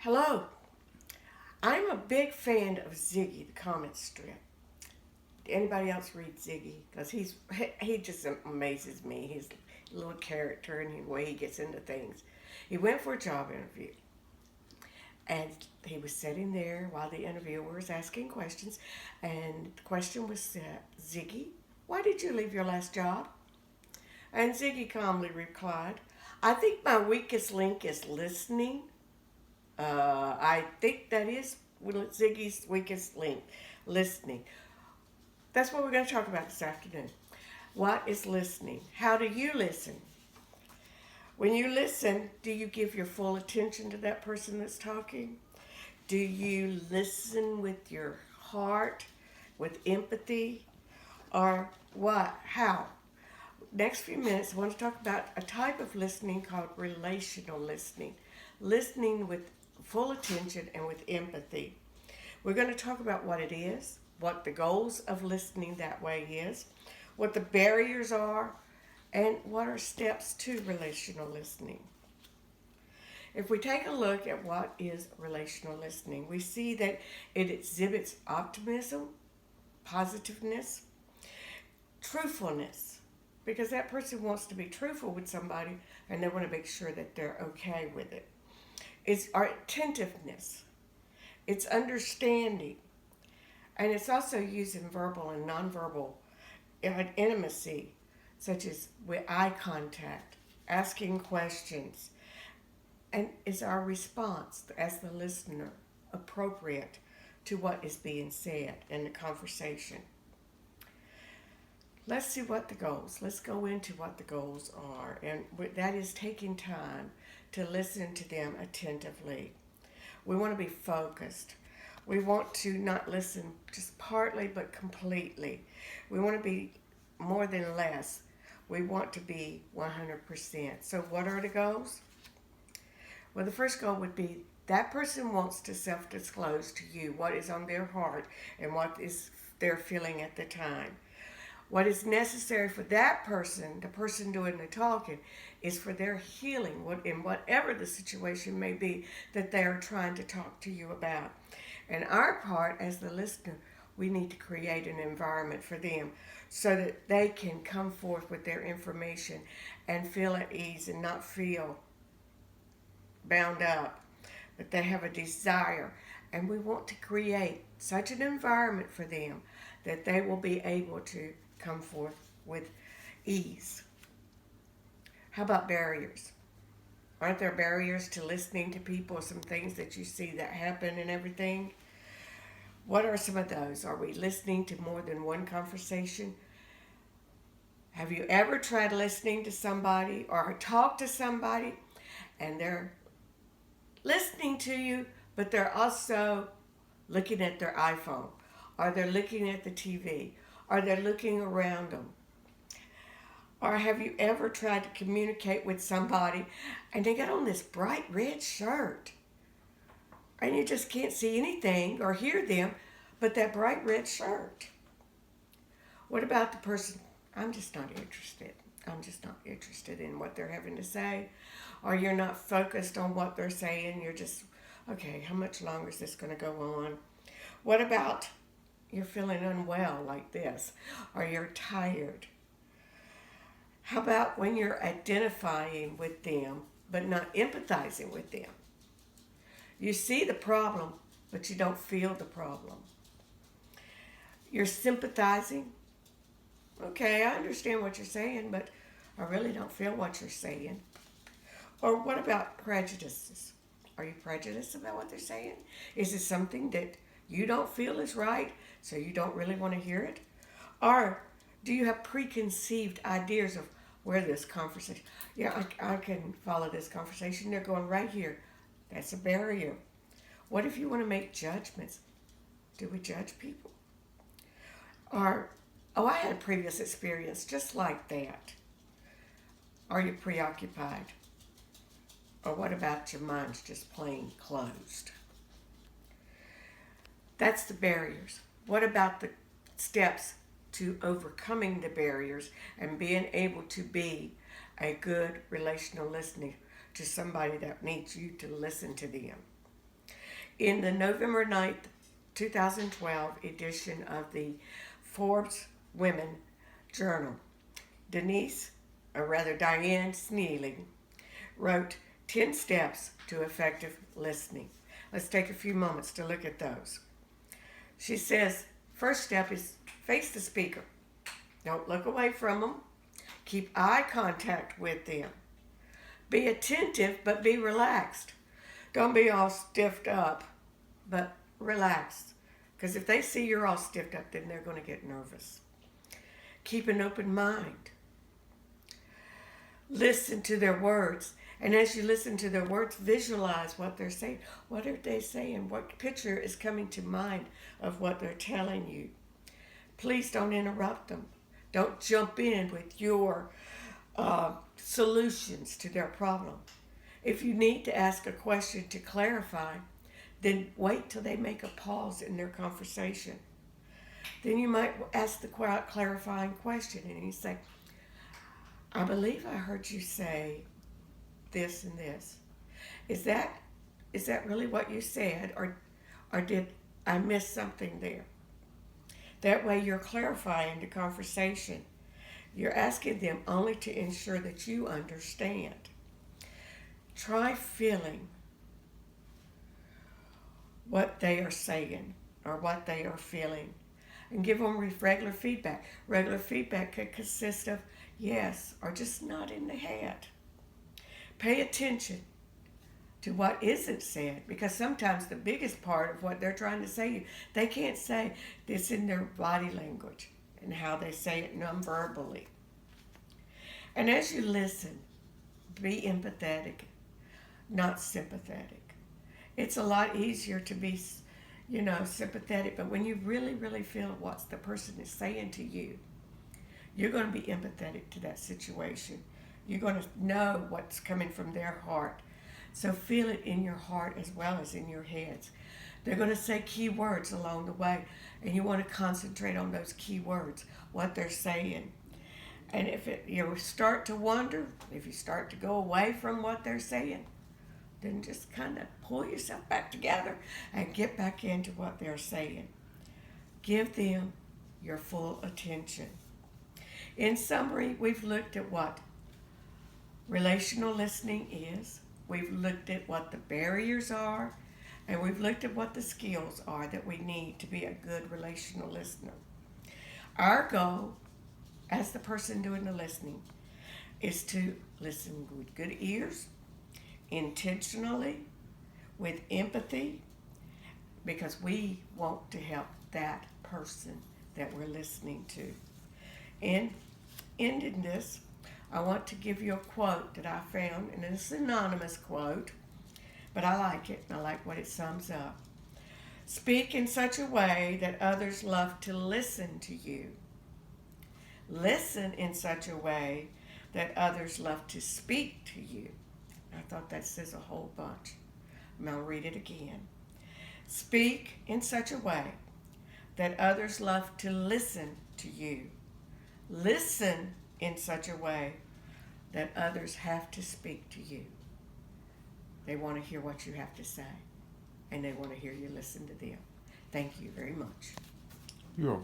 Hello. I'm a big fan of Ziggy, the comic strip. Anybody else read Ziggy? Because he just amazes me. His little character and the way he gets into things. He went for a job interview, and he was sitting there while the interviewer was asking questions, and the question was, Ziggy, why did you leave your last job? And Ziggy calmly replied, I think my weakest link is listening. I think that is Ziggy's weakest link, listening. That's what we're going to talk about this afternoon. What is listening? How do you listen? When you listen, do you give your full attention to that person that's talking? Do you listen with your heart, with empathy, or what? How? Next few minutes, I want to talk about a type of listening called relational listening. Listening with full attention and with empathy. We're going to talk about what it is, what the goals of listening that way is, what the barriers are, and what are steps to relational listening. If we take a look at what is relational listening, we see that it exhibits optimism, positiveness, truthfulness, because that person wants to be truthful with somebody and they want to make sure that they're okay with it. It's our attentiveness, it's understanding, and it's also using verbal and nonverbal intimacy, such as with eye contact, asking questions, and is our response as the listener appropriate to what is being said in the conversation. Let's see what the goals. Let's go into what the goals are, and that is taking time to listen to them attentively. We want to be focused. We want to not listen just partly but completely. We want to be more than less. We want to be 100%. So, what are the goals? Well, the first goal would be that person wants to self disclose to you what is on their heart and what is they're feeling at the time. What is necessary for that person, the person doing the talking, is for their healing, in whatever the situation may be that they are trying to talk to you about. And our part as the listener, we need to create an environment for them so that they can come forth with their information and feel at ease and not feel bound up, but they have a desire. And we want to create such an environment for them that they will be able to come forth with ease. How about barriers? Aren't there barriers to listening to people, some things that you see that happen and everything? What are some of those? Are we listening to more than one conversation? Have you ever tried listening to somebody or talked to somebody and they're listening to you, but they're also looking at their iPhone, or they're looking at the TV, or they're looking around them? Or have you ever tried to communicate with somebody and they got on this bright red shirt and you just can't see anything or hear them but that bright red shirt? What about the person, I'm just not interested. I'm just not interested in what they're having to say. Or you're not focused on what they're saying. You're just, okay, how much longer is this going to go on? What about you're feeling unwell like this? Or you're tired? How about when you're identifying with them but not empathizing with them? You see the problem, but you don't feel the problem. You're sympathizing. Okay, I understand what you're saying, but I really don't feel what you're saying. Or what about prejudices? Are you prejudiced about what they're saying? Is it something that you don't feel is right, so you don't really want to hear it? Or do you have preconceived ideas of where this conversation, yeah, I can follow this conversation. They're going right here. That's a barrier. What if you want to make judgments? Do we judge people? Or, oh, I had a previous experience just like that. Are you preoccupied? Or what about your mind's just plain closed? That's the barriers. What about the steps to overcoming the barriers and being able to be a good relational listener to somebody that needs you to listen to them? In the November 9th, 2012 edition of the Forbes Women Journal, Diane Sneely wrote 10 steps to effective listening. Let's take a few moments to look at those. She says, first step is face the speaker. Don't look away from them. Keep eye contact with them. Be attentive, but be relaxed. Don't be all stiffed up, but relaxed. Because if they see you're all stiffed up, then they're going to get nervous. Keep an open mind. Listen to their words. And as you listen to their words, visualize what they're saying. What are they saying? What picture is coming to mind of what they're telling you? Please don't interrupt them. Don't jump in with your solutions to their problem. If you need to ask a question to clarify, then wait till they make a pause in their conversation. Then you might ask the clarifying question, and you say, I believe I heard you say this and this. Is that really what you said, or did I miss something there? That way you're clarifying the conversation. You're asking them only to ensure that you understand. Try feeling what they are saying or what they are feeling, and give them regular feedback. Regular feedback could consist of yes or just nodding the head. Pay attention to what isn't said, because sometimes the biggest part of what they're trying to say, they can't say this in their body language and how they say it non-verbally. And as you listen, be empathetic, not sympathetic. It's a lot easier to be, sympathetic, but when you really, really feel what the person is saying to you, you're going to be empathetic to that situation. You're going to know what's coming from their heart. So feel it in your heart as well as in your heads. They're going to say key words along the way, and you want to concentrate on those key words, what they're saying. And if you start to wonder, if you start to go away from what they're saying, then just kind of pull yourself back together and get back into what they're saying. Give them your full attention. In summary, we've looked at what relational listening is. We've looked at what the barriers are, and we've looked at what the skills are that we need to be a good relational listener. Our goal, as the person doing the listening, is to listen with good ears, intentionally, with empathy, because we want to help that person that we're listening to. In ending this, I want to give you a quote that I found, and it's an anonymous quote, but I like it, and I like what it sums up. Speak in such a way that others love to listen to you. Listen in such a way that others love to speak to you. I thought that says a whole bunch. I'll read it again. Speak in such a way that others love to listen to you. Listen in such a way that others have to speak to you. They want to hear what you have to say, and they want to hear you listen to them. Thank you very much. You're